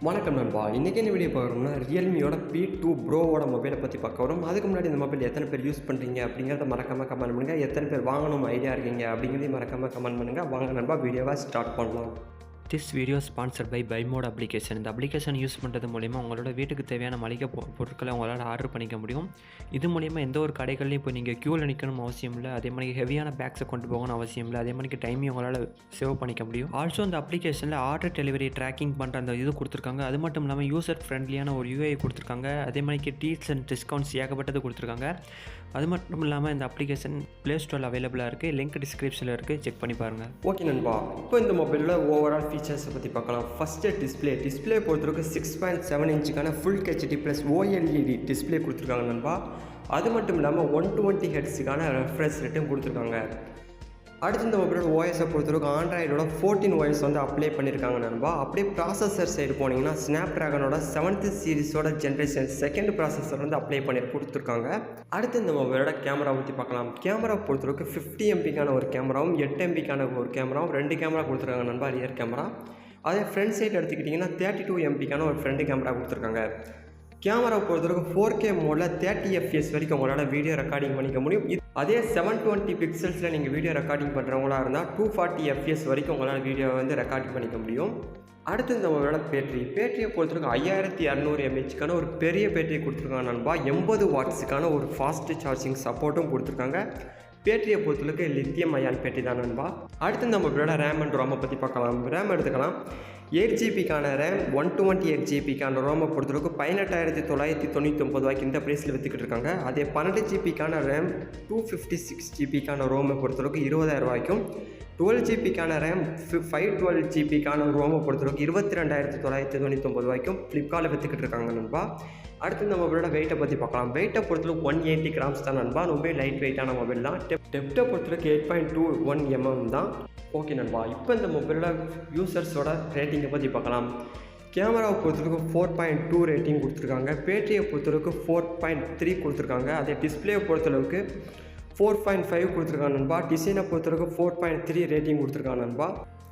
வணக்கம் நண்பா. இன்றைக்கி என்ன வீடியோ பார்க்குறோம்னா ரியல்மியோட P2 ப்ரோவோட மொபைலை பற்றி பார்க்க வரும். அதுக்கு முன்னாடி இந்த மொபைல் எத்தனை பேர் யூஸ் பண்ணுறீங்க அப்படிங்கிறத மறக்காமல் கமெண்ட் பண்ணுங்கள். எத்தனை பேர் வாங்கணும் ஐடியா இருக்கீங்க அப்படிங்கிறதையும் மறக்காமல் கமெண்ட் பண்ணுங்கள். வாங்க நண்பா, வீடியோவை ஸ்டார்ட் பண்ணலாம். திஸ் வீடியோ ஸ்பான்சர்ட் பை பைமோட் அப்ளிகேஷன். இந்த அப்ளிகேஷன் யூஸ் பண்ணுறது மூலிமா உங்களோட வீட்டுக்கு தேவையான மளிகை பொருட்களை உங்களால் ஆர்டர் பண்ணிக்க முடியும். இது மூலிமா எந்த ஒரு கடைகள்லையும் இப்போ நீங்கள் க்யூவில் நிற்கணும் அவசியம் இல்லை. அதே மாதிரி ஹெவியான பேக்ஸை கொண்டு போகணும் அவசியம் இல்லை. அதே மாதிரி டைமையும் உங்களால் சேவ் பண்ணிக்க முடியும். ஆல்சோ இந்த அப்ளிகேஷனில் ஆர்டர் டெலிவரி ட்ராக்கிங் பண்ணுற அந்த இது கொடுத்துருக்காங்க. அது மட்டும் இல்லாமல் யூசர் ஃப்ரெண்ட்லியான ஒரு யூஐ கொடுத்துருக்காங்க. அதே மாதிரி டீல்ஸ் அண்ட் டிஸ்கவுண்ட்ஸ் ஏகப்பட்டது கொடுத்துருக்காங்க. அது மட்டும் இல்லாமல் இந்த அப்ளிகேஷன் ப்ளே ஸ்டோரில் அவைலபிளாக இருக்குது. லிங்க் டிஸ்கிரிப்ஷனில் இருக்குது, செக் பண்ணி பாருங்கள். ஓகே நண்பா, இப்போ இந்த மொபைலில் ஓவரால் ஃபீச்சர்ஸை பற்றி பார்க்கலாம். ஃபஸ்ட்டு டிஸ்பிளே பொறுத்தவரைக்கும் 6.7 இன்ச்சுக்கான full HD plus OLED display கொடுத்துருக்காங்க நண்பா. அது மட்டும் இல்லாமல் 120 ஹெர்ட்ஸுக்கான ரெஃப்ரெஷ் ரேட்டும் கொடுத்துருக்காங்க. அடுத்து இந்த மொபைலோட ஓஎஸை பொறுத்தவரைக்கும் ஆண்ட்ராய்டோட 14 OS வந்து அப்ளை பண்ணியிருக்காங்க நண்பா. அப்படியே ப்ராசஸர் சைடு போனீங்கன்னா ஸ்னாப் ட்ராகனோட 7th சீரிஸோட ஜென்ரேஷன் 2nd ப்ராசஸர் வந்து அப்ளை பண்ணி கொடுத்துருக்காங்க. அடுத்து இந்த மொபைலோட கேமரா பற்றி பார்க்கலாம். கேமரா பொறுத்தவரைக்கும் 50 MPக்கான ஒரு கேமராவும் 8 MPக்கான ஒரு கேமராவும் 2 கேமரா கொடுத்துருக்காங்க நண்பா, ரியர் கேமரா. அதே ஃப்ரண்ட் சைடு எடுத்துக்கிட்டிங்கன்னா 32 MPக்கான ஒரு ஃப்ரண்ட் கேமரா கொடுத்துருக்காங்க. கேமரா பொறுத்தவரைக்கும் 4K மோடில் 30 FPS வரைக்கும் உங்களால் வீடியோ ரெக்கார்டிங் பண்ணிக்க முடியும். அதே 720 பிக்சல்ஸில் நீங்கள் வீடியோ ரெக்கார்டிங் பண்ணுறவங்களா இருந்தால் 240 FPS வரைக்கும் உங்களால் வீடியோவை வந்து ரெக்கார்டிங் பண்ணிக்க முடியும். அடுத்து இந்த உங்களோட பேட்டரியை பொறுத்தவரைக்கும் 5200 mAhக்கான ஒரு பெரிய பேட்டரி கொடுத்துருக்காங்க நண்பா. 80 வாட்ஸுக்கான ஒரு ஃபாஸ்ட் சார்ஜிங் சப்போர்ட்டும் கொடுத்துருக்காங்க. பேட்டரியை பொறுத்தளவுக்கு லித்தியம் அயான் பேட்டரி தான் நண்பா. அடுத்து நம்ம நம்மளோட ரேம் அண்ட் ரோமை பற்றி பார்க்கலாம். ரேம் எடுத்துக்கலாம். 8GB ரேம் 128GB ரோமை பொறுத்தளவுக்கு 18,999 இந்த ப்ரைஸில் விற்றுக்கிட்டு இருக்காங்க. அதே 12GB ரேம் 256GB ரோமை பொறுத்தளவுக்கு 20,000 12GB ரேம் 512GB ரோமை பொறுத்தளவுக்கு 22,999 ஃப்ளிப்கார்ட்டில் விற்றுக்கிட்டு இருக்காங்க நண்பா. அடுத்து இந்த மொபைலோட வெயிட்டை பற்றி பார்க்கலாம். வெயிட்டை பொறுத்தளவுக்கு 180 கிராம்ஸ் தான் நண்பா. ரொம்ப லைட் வெயிட்டான மொபைல் தான். டெப்ட்டை பொறுத்தளவுக்கு 8.21 mm தான். ஓகே நண்பா, இப்போ இந்த மொபைலோட யூசர்ஸோட ரேட்டிங்கை பற்றி பார்க்கலாம். கேமராவை பொறுத்தளவுக்கு 4.2 ரேட்டிங் கொடுத்துருக்காங்க. பேட்டரியை பொறுத்தளவுக்கு 4.3 கொடுத்துருக்காங்க. அதே டிஸ்பிளேயை பொறுத்தளவுக்கு 4.5 கொடுத்துருக்காங்க நண்பா. டிசைனை பொறுத்தளவுக்கு 4.3 ரேட்டிங் கொடுத்துருக்காங்க நண்பா.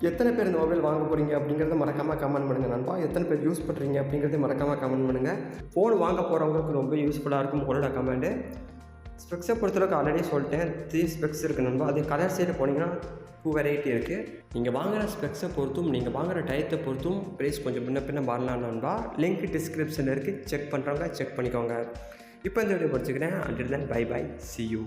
எத்தனை பேர் இந்த மொபைல் வாங்க போகிறீங்க அப்படிங்கிறத மறக்காமல் கமெண்ட் பண்ணுங்கள் நண்பா. எத்தனை பேர் யூஸ் பண்ணுறீங்க அப்படிங்கிறத மறக்காமல் கமெண்ட் பண்ணுங்கள். ஃபோன் வாங்க போகிறவங்களுக்கு ரொம்ப யூஸ்ஃபுல்லாக இருக்கும் உங்களோட கமெண்ட்டு. ஸ்பெக்ஸை பொறுத்தளவுக்கு ஆல்ரெடி சொல்லிட்டேன், 3 ஸ்பெக்ஸ் இருக்குது நண்பா. அது கலர் சைடு போனீங்கன்னா 2 வெரைட்டி இருக்குது. நீங்கள் வாங்குகிற ஸ்பெக்ஸை பொறுத்தும் நீங்கள் வாங்குகிற டயத்தை பொறுத்தும் ப்ரைஸ் கொஞ்சம் பின்ன மாறலாம் நண்பா. லிங்க் டிஸ்கிரிப்ஷனில் இருக்குது, செக் பண்ணுறவங்க செக் பண்ணிக்கோங்க. இப்போ இந்த வீடியோ படிச்சுக்கிறேன். Until then bye bye, see you.